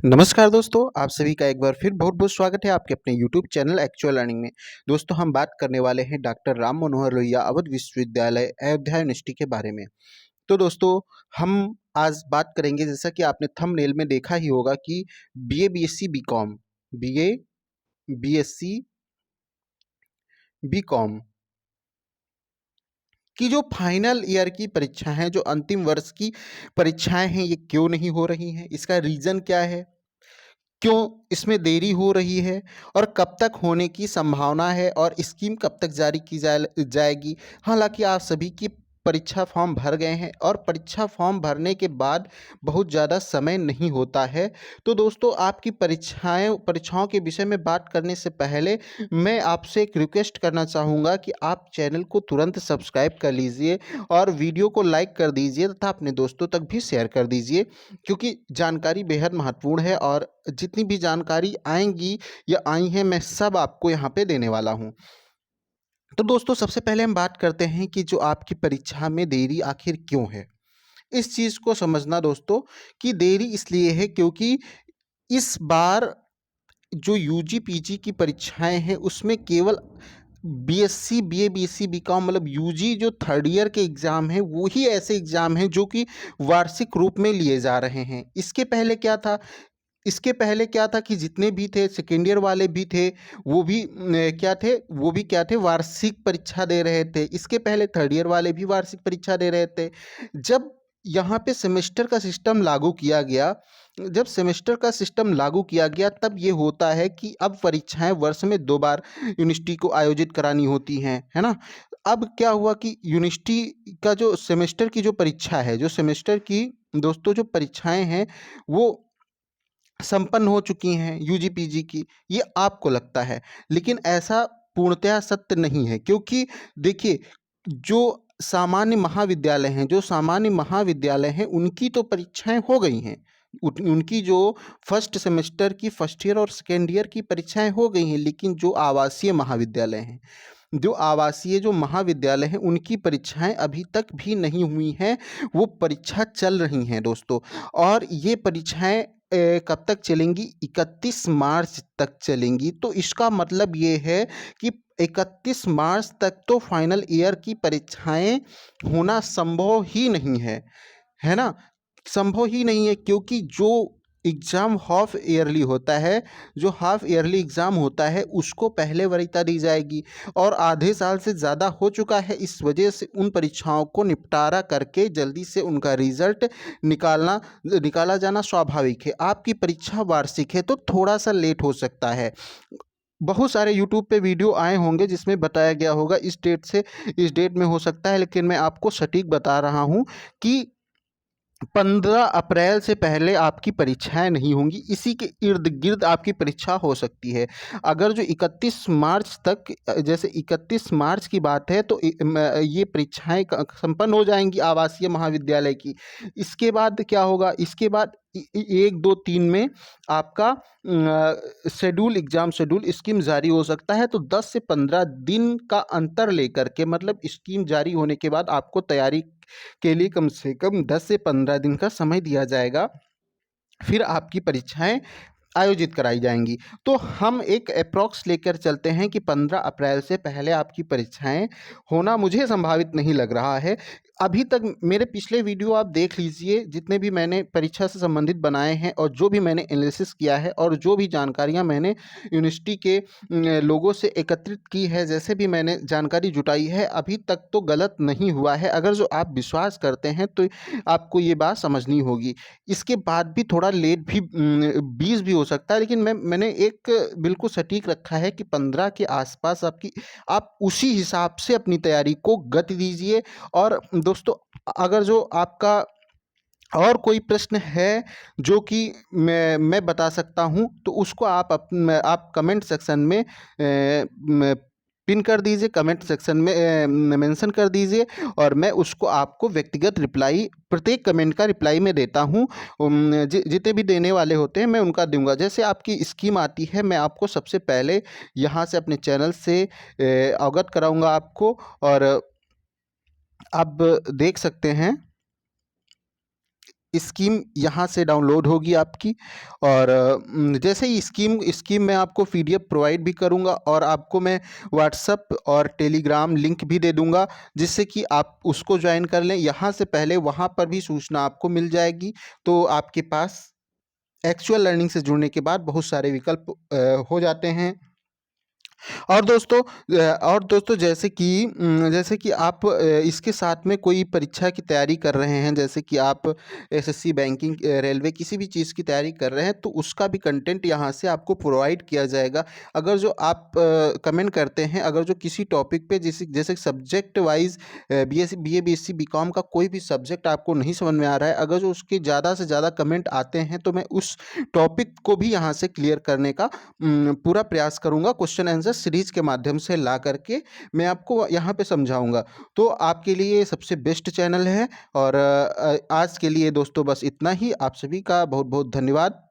नमस्कार दोस्तों, आप सभी का एक बार फिर बहुत-बहुत स्वागत है आपके अपने यूट्यूब चैनल एक्चुअल अर्निंग में। दोस्तों हम बात करने वाले हैं डॉक्टर राम मनोहर लोहिया अवध विश्वविद्यालय अयोध्या यूनिवर्सिटी के बारे में। तो दोस्तों हम आज बात करेंगे जैसा कि आपने थंबनेल में देखा ही होगा कि BA, BSc, BCom, BA, BSc, BCom की जो फाइनल ईयर की परीक्षा हैं, जो अंतिम वर्ष की परीक्षाएँ हैं, ये क्यों नहीं हो रही हैं? इसका रीज़न क्या है? क्यों इसमें देरी हो रही है और कब तक होने की संभावना है और स्कीम कब तक जारी की जाएगी। हालांकि आप सभी की परीक्षा फॉर्म भर गए हैं और परीक्षा फॉर्म भरने के बाद बहुत ज़्यादा समय नहीं होता है। तो दोस्तों आपकी परीक्षाओं के विषय में बात करने से पहले मैं आपसे एक रिक्वेस्ट करना चाहूँगा कि आप चैनल को तुरंत सब्सक्राइब कर लीजिए और वीडियो को लाइक कर दीजिए तथा अपने दोस्तों तक भी शेयर कर दीजिए, क्योंकि जानकारी बेहद महत्वपूर्ण है और जितनी भी जानकारी आएँगी या आई हैं मैं सब आपको यहाँ पे देने वाला हूँ। तो दोस्तों सबसे पहले हम बात करते हैं कि जो आपकी परीक्षा में देरी आखिर क्यों है? इस चीज़ को समझना दोस्तों कि देरी इसलिए है क्योंकि इस बार जो यूजी, पीजी की परीक्षाएँ हैं उसमें केवल बीएससी, बीए, बीएससी, बीकॉम मतलब यूजी जो थर्ड ईयर के एग्ज़ाम हैं वो ही ऐसे एग्ज़ाम हैं जो कि वार्षिक रूप में लिए जा रहे हैं। इसके पहले क्या था कि जितने भी थे सेकेंड ईयर वाले भी थे, वो भी क्या थे वार्षिक परीक्षा दे रहे थे। इसके पहले थर्ड ईयर वाले भी वार्षिक परीक्षा दे रहे थे। जब यहाँ पे सेमेस्टर का सिस्टम लागू किया गया जब सेमेस्टर का सिस्टम लागू किया गया तब ये होता है कि अब परीक्षाएँ वर्ष में 2 बार यूनिवर्सिटी को आयोजित करानी होती हैं, है ना? अब क्या हुआ कि यूनिवर्सिटी का जो सेमेस्टर की जो परीक्षा है, जो सेमेस्टर की दोस्तों जो परीक्षाएँ हैं, वो संपन्न हो चुकी हैं यूजी पीजी की, ये आपको लगता है। लेकिन ऐसा पूर्णतः सत्य नहीं है, क्योंकि देखिए जो सामान्य महाविद्यालय हैं उनकी तो परीक्षाएँ हो गई हैं। उनकी जो फर्स्ट सेमेस्टर की फर्स्ट ईयर और सेकेंड ईयर की परीक्षाएँ हो गई हैं, लेकिन जो आवासीय जो महाविद्यालय हैं उनकी परीक्षाएँ अभी तक भी नहीं हुई हैं, वो परीक्षा चल रही हैं दोस्तों। और ये परीक्षाएँ कब तक चलेंगी? 31 मार्च तक चलेंगी। तो इसका मतलब ये है कि 31 मार्च तक तो फाइनल ईयर की परीक्षाएँ होना संभव ही नहीं है ना? संभव ही नहीं है, क्योंकि जो हाफ ईयरली एग्ज़ाम होता है उसको पहले वरीयता दी जाएगी और आधे साल से ज़्यादा हो चुका है। इस वजह से उन परीक्षाओं को निपटारा करके जल्दी से उनका रिज़ल्ट निकाला जाना स्वाभाविक है। आपकी परीक्षा वार्षिक है तो थोड़ा-सा लेट हो सकता है। बहुत सारे यूट्यूब पे वीडियो आए होंगे जिसमें बताया गया होगा इस डेट से इस डेट में हो सकता है, लेकिन मैं आपको सटीक बता रहा हूँ कि 15 अप्रैल से पहले आपकी परीक्षाएँ नहीं होंगी, इसी के इर्द-गिर्द आपकी परीक्षा हो सकती है। अगर जो 31 मार्च तक जैसे 31 मार्च की बात है तो ये परीक्षाएँ संपन्न हो जाएँगी आवासीय महाविद्यालय की। इसके बाद क्या होगा? इसके बाद 1, 2, 3 में आपका शेड्यूल स्कीम जारी हो सकता है, तो 10 से 15 दिन का अंतर लेकर के मतलब स्कीम जारी होने के बाद आपको तैयारी के लिए कम से कम 10 से 15 दिन का समय दिया जाएगा। फिर आपकी परीक्षाएँ आयोजित कराई जाएँगी। तो हम एक एप्रॉक्स लेकर चलते हैं कि 15 अप्रैल से पहले आपकी परीक्षाएँ होना मुझे संभावित नहीं लग रहा है। अभी तक मेरे पिछले वीडियो आप देख लीजिए, जितने भी मैंने परीक्षा से संबंधित बनाए हैं और जो भी मैंने एनालिसिस किया है और जो भी जानकारियाँ मैंने यूनिवर्सिटी के लोगों से एकत्रित की है, जैसे भी मैंने जानकारी जुटाई है, अभी तक तो गलत नहीं हुआ है। अगर जो आप विश्वास करते हैं तो आपको ये बात समझनी होगी। इसके बाद भी थोड़ा लेट भी 20 भी हो सकता है, लेकिन मैंने एक बिल्कुल सटीक रखा है कि 15 के आसपास आप उसी हिसाब से अपनी तैयारी को गति दीजिए। और दोस्तों अगर जो आपका और कोई प्रश्न है जो कि मैं बता सकता हूँ तो उसको आप कमेंट सेक्शन में पिन कर दीजिए, कमेंट सेक्शन में मेंशन कर दीजिए और मैं उसको आपको व्यक्तिगत रिप्लाई प्रत्येक कमेंट का रिप्लाई मैं देता हूँ। जितने भी देने वाले होते हैं मैं उनका दूंगा। जैसे आपकी स्कीम आती है मैं आपको सबसे पहले यहाँ से अपने चैनल से अवगत कराऊंगा आपको। और आप देख सकते हैं स्कीम यहाँ से डाउनलोड होगी आपकी। और जैसे ही स्कीम स्कीम मैं आपको पीडीएफ प्रोवाइड भी करूँगा और आपको मैं व्हाट्सअप और टेलीग्राम लिंक भी दे दूँगा, जिससे कि आप उसको ज्वाइन कर लें। यहाँ से पहले वहाँ पर भी सूचना आपको मिल जाएगी, तो आपके पास एक्चुअल लर्निंग से जुड़ने के बाद बहुत सारे विकल्प हो जाते हैं। और दोस्तों जैसे कि आप इसके साथ में कोई परीक्षा की तैयारी कर रहे हैं, जैसे कि आप एसएससी, बैंकिंग, रेलवे, किसी भी चीज़ की तैयारी कर रहे हैं, तो उसका भी कंटेंट यहाँ से आपको प्रोवाइड किया जाएगा। अगर जो आप कमेंट करते हैं, अगर जो किसी टॉपिक पे जैसे जैसे subject wise BSc, BA, BSc, BCom का कोई भी सब्जेक्ट आपको नहीं समझ में आ रहा है, अगर जो उसके ज़्यादा से ज़्यादा कमेंट आते हैं, तो मैं उस टॉपिक को भी यहाँ से क्लियर करने का पूरा प्रयास करूँगा। क्वेश्चन आंसर सीरीज़ के माध्यम से ला करके मैं आपको यहाँ पे समझाऊँगा। तो आपके लिए सबसे बेस्ट चैनल है। और आज के लिए दोस्तों बस इतना ही। आप सभी का बहुत बहुत धन्यवाद।